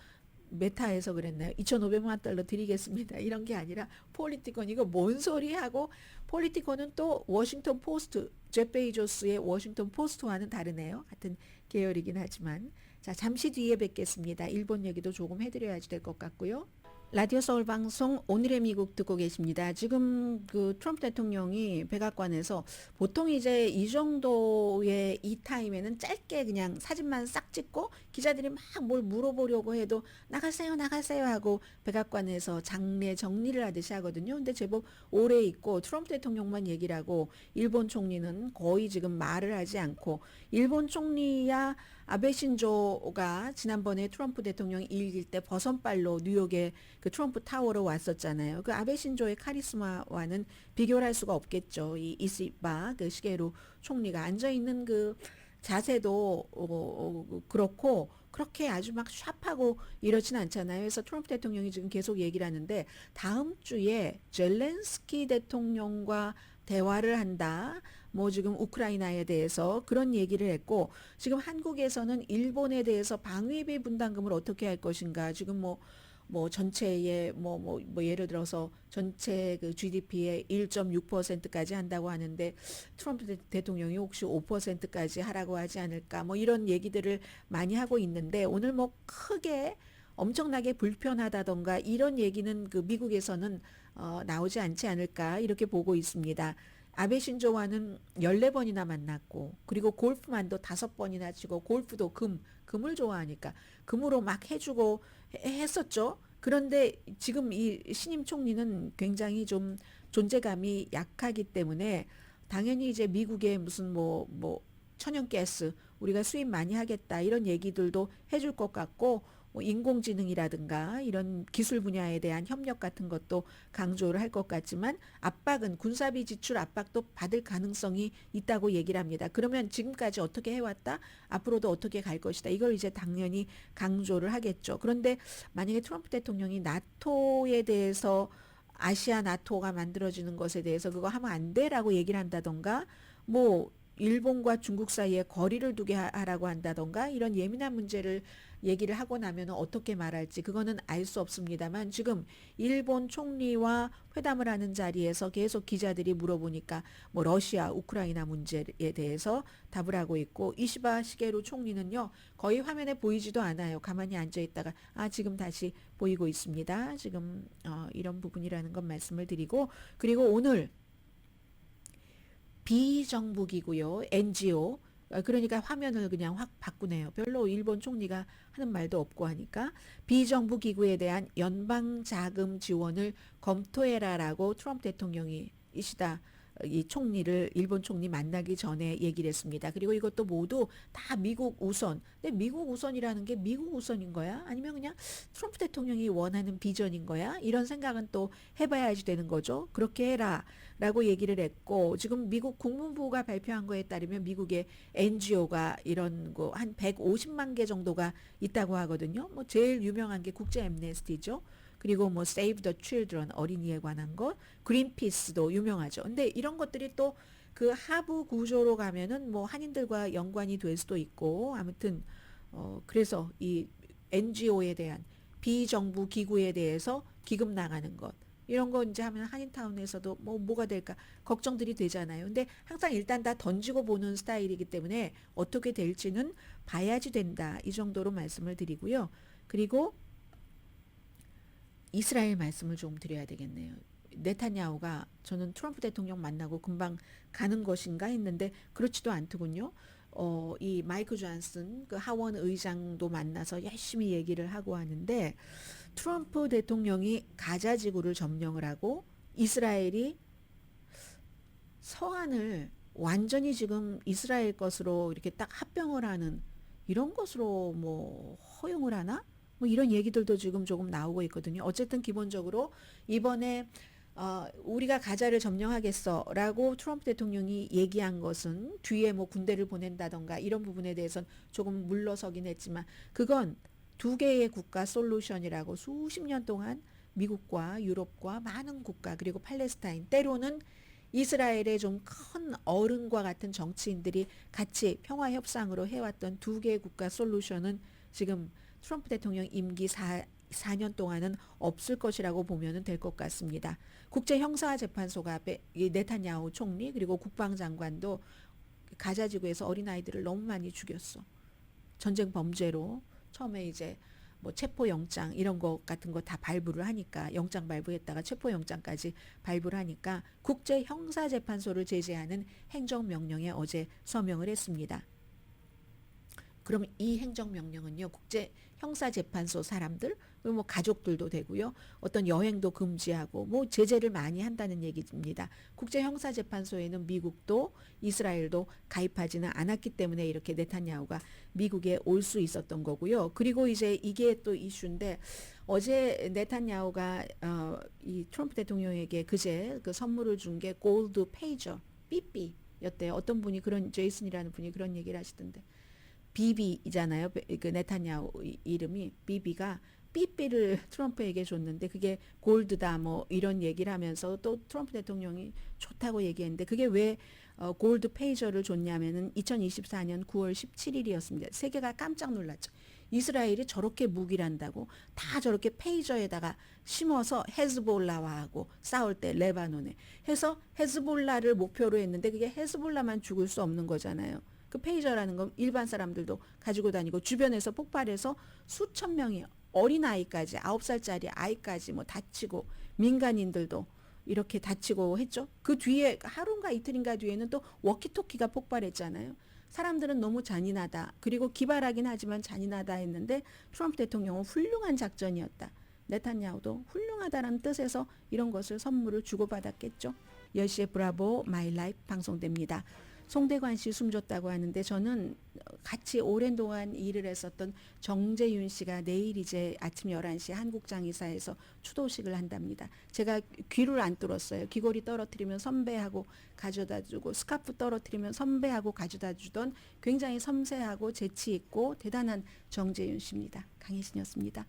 메타에서 그랬나요? 2,500만 달러 드리겠습니다. 이런 게 아니라 폴리티콘 이거 뭔 소리 하고 폴리티콘은 또 워싱턴 포스트 제프 베이조스의 워싱턴 포스트와는 다르네요. 같은 계열이긴 하지만 자 잠시 뒤에 뵙겠습니다. 일본 얘기도 조금 해드려야지 될 것 같고요. 라디오 서울 방송 오늘의 미국 듣고 계십니다. 지금 그 트럼프 대통령이 백악관에서 보통 이제 이 정도의 이 타임에는 짧게 그냥 사진만 싹 찍고 기자들이 막 뭘 물어보려고 해도 나가세요 나가세요 하고 백악관에서 장례 정리를 하듯이 하거든요. 근데 제법 오래 있고 트럼프 대통령만 얘기를 하고 일본 총리는 거의 지금 말을 하지 않고 일본 총리야 아베 신조가 지난번에 트럼프 대통령이 일길 때 버선발로 뉴욕에 그 트럼프 타워로 왔었잖아요. 그 아베 신조의 카리스마와는 비교를 할 수가 없겠죠. 이 이시바 그 시게루 총리가 앉아 있는 그 자세도 그렇고 그렇게 아주 막 샵하고 이렇진 않잖아요. 그래서 트럼프 대통령이 지금 계속 얘기를 하는데 다음 주에 젤렌스키 대통령과 대화를 한다. 뭐 지금 우크라이나에 대해서 그런 얘기를 했고 지금 한국에서는 일본에 대해서 방위비 분담금을 어떻게 할 것인가 지금 뭐 전체의 뭐 예를 들어서 전체 그 GDP의 1.6%까지 한다고 하는데 트럼프 대통령이 혹시 5%까지 하라고 하지 않을까 뭐 이런 얘기들을 많이 하고 있는데 오늘 뭐 크게 엄청나게 불편하다던가 이런 얘기는 그 미국에서는 나오지 않지 않을까 이렇게 보고 있습니다. 아베 신조와는 14번이나 만났고 그리고 골프만도 5번이나 치고 골프도 금을 좋아하니까 금으로 막 해주고 했었죠. 그런데 지금 이 신임 총리는 굉장히 좀 존재감이 약하기 때문에 당연히 이제 미국의 무슨 뭐 천연가스 우리가 수입 많이 하겠다 이런 얘기들도 해줄 것 같고 뭐 인공지능이라든가 이런 기술 분야에 대한 협력 같은 것도 강조를 할 것 같지만 압박은 군사비 지출 압박도 받을 가능성이 있다고 얘기를 합니다. 그러면 지금까지 어떻게 해왔다? 앞으로도 어떻게 갈 것이다. 이걸 이제 당연히 강조를 하겠죠. 그런데 만약에 트럼프 대통령이 나토에 대해서 아시아 나토가 만들어지는 것에 대해서 그거 하면 안 돼라고 얘기를 한다던가 뭐 일본과 중국 사이에 거리를 두게 하라고 한다던가 이런 예민한 문제를 얘기를 하고 나면 어떻게 말할지 그거는 알 수 없습니다만 지금 일본 총리와 회담을 하는 자리에서 계속 기자들이 물어보니까 뭐 러시아 우크라이나 문제에 대해서 답을 하고 있고 이시바 시게루 총리는요 거의 화면에 보이지도 않아요. 가만히 앉아 있다가 지금 다시 보이고 있습니다. 지금 이런 부분이라는 건 말씀을 드리고 그리고 오늘 비정부기구요. NGO. 그러니까 화면을 그냥 확 바꾸네요. 별로 일본 총리가 하는 말도 없고 하니까 비정부 기구에 대한 연방 자금 지원을 검토해라라고 트럼프 대통령이 이시다 이 총리를 일본 총리 만나기 전에 얘기를 했습니다. 그리고 이것도 모두 다 미국 우선. 근데 미국 우선이라는 게 미국 우선인 거야? 아니면 그냥 트럼프 대통령이 원하는 비전인 거야? 이런 생각은 또 해봐야지 되는 거죠. 그렇게 해라 라고 얘기를 했고 지금 미국 국무부가 발표한 거에 따르면 미국의 NGO가 이런 거 한 150만 개 정도가 있다고 하거든요. 뭐 제일 유명한 게 국제 앰네스티죠. 그리고 뭐 Save the Children 어린이에 관한 것, 그린피스도 유명하죠. 근데 이런 것들이 또 그 하부 구조로 가면은 뭐 한인들과 연관이 될 수도 있고 아무튼 그래서 이 NGO에 대한 비정부 기구에 대해서 기금 나가는 것 이런 거 이제 하면 한인타운에서도 뭐가 될까 걱정들이 되잖아요. 근데 항상 일단 다 던지고 보는 스타일이기 때문에 어떻게 될지는 봐야지 된다. 이 정도로 말씀을 드리고요. 그리고 이스라엘 말씀을 좀 드려야 되겠네요. 네타냐후가 저는 트럼프 대통령 만나고 금방 가는 것인가 했는데 그렇지도 않더군요. 이 마이크 존슨 그 하원 의장도 만나서 열심히 얘기를 하고 하는데 트럼프 대통령이 가자 지구를 점령을 하고 이스라엘이 서한을 완전히 지금 이스라엘 것으로 이렇게 딱 합병을 하는 이런 것으로 뭐 허용을 하나? 뭐 이런 얘기들도 지금 조금 나오고 있거든요. 어쨌든 기본적으로 이번에 우리가 가자를 점령하겠어라고 트럼프 대통령이 얘기한 것은 뒤에 뭐 군대를 보낸다던가 이런 부분에 대해서는 조금 물러서긴 했지만 그건 두 개의 국가 솔루션이라고 수십 년 동안 미국과 유럽과 많은 국가 그리고 팔레스타인 때로는 이스라엘의 좀 큰 어른과 같은 정치인들이 같이 평화 협상으로 해왔던 두 개의 국가 솔루션은 지금 트럼프 대통령 임기 4년 동안은 없을 것이라고 보면 될 것 같습니다. 국제형사재판소가 이 네타냐후 총리 그리고 국방장관도 가자지구에서 어린아이들을 너무 많이 죽였어. 전쟁 범죄로 처음에 이제 뭐 체포영장 이런 거 같은 거 다 발부를 하니까 영장 발부했다가 체포영장까지 발부를 하니까 국제형사재판소를 제재하는 행정명령에 어제 서명을 했습니다. 그럼 이 행정명령은요, 국제형사재판소 사람들, 뭐 가족들도 되고요, 어떤 여행도 금지하고, 뭐 제재를 많이 한다는 얘기입니다. 국제형사재판소에는 미국도 이스라엘도 가입하지는 않았기 때문에 이렇게 네타냐후가 미국에 올 수 있었던 거고요. 그리고 이제 이게 또 이슈인데, 어제 네타냐후가 이 트럼프 대통령에게 그제 그 선물을 준 게 골드 페이저, 삐삐였대요. 어떤 분이 제이슨이라는 분이 그런 얘기를 하시던데. 비비이잖아요. 그 네타냐후 이름이 비비가 삐삐를 트럼프에게 줬는데 그게 골드다 뭐 이런 얘기를 하면서 또 트럼프 대통령이 좋다고 얘기했는데 그게 왜 골드 페이저를 줬냐면은 2024년 9월 17일이었습니다. 세계가 깜짝 놀랐죠. 이스라엘이 저렇게 무기를 한다고 다 저렇게 페이저에다가 심어서 헤즈볼라와하고 싸울 때 레바논에 해서 헤즈볼라를 목표로 했는데 그게 헤즈볼라만 죽을 수 없는 거잖아요. 그 페이저라는 건 일반 사람들도 가지고 다니고 주변에서 폭발해서 수천 명이 어린아이까지 9살짜리 아이까지 뭐 다치고 민간인들도 이렇게 다치고 했죠. 그 뒤에 하루인가 이틀인가 뒤에는 또 워키토키가 폭발했잖아요. 사람들은 너무 잔인하다. 그리고 기발하긴 하지만 잔인하다 했는데 트럼프 대통령은 훌륭한 작전이었다. 네타냐후도 훌륭하다는 뜻에서 이런 것을 선물을 주고받았겠죠. 10시에 브라보 마이 라이프 방송됩니다. 송대관 씨 숨졌다고 하는데 저는 같이 오랜 동안 일을 했었던 정재윤 씨가 내일 이제 아침 11시 한국장의사에서 추도식을 한답니다. 제가 귀를 안 뚫었어요. 귀걸이 떨어뜨리면 선배하고 가져다 주고 스카프 떨어뜨리면 선배하고 가져다 주던 굉장히 섬세하고 재치 있고 대단한 정재윤 씨입니다. 강혜신이었습니다.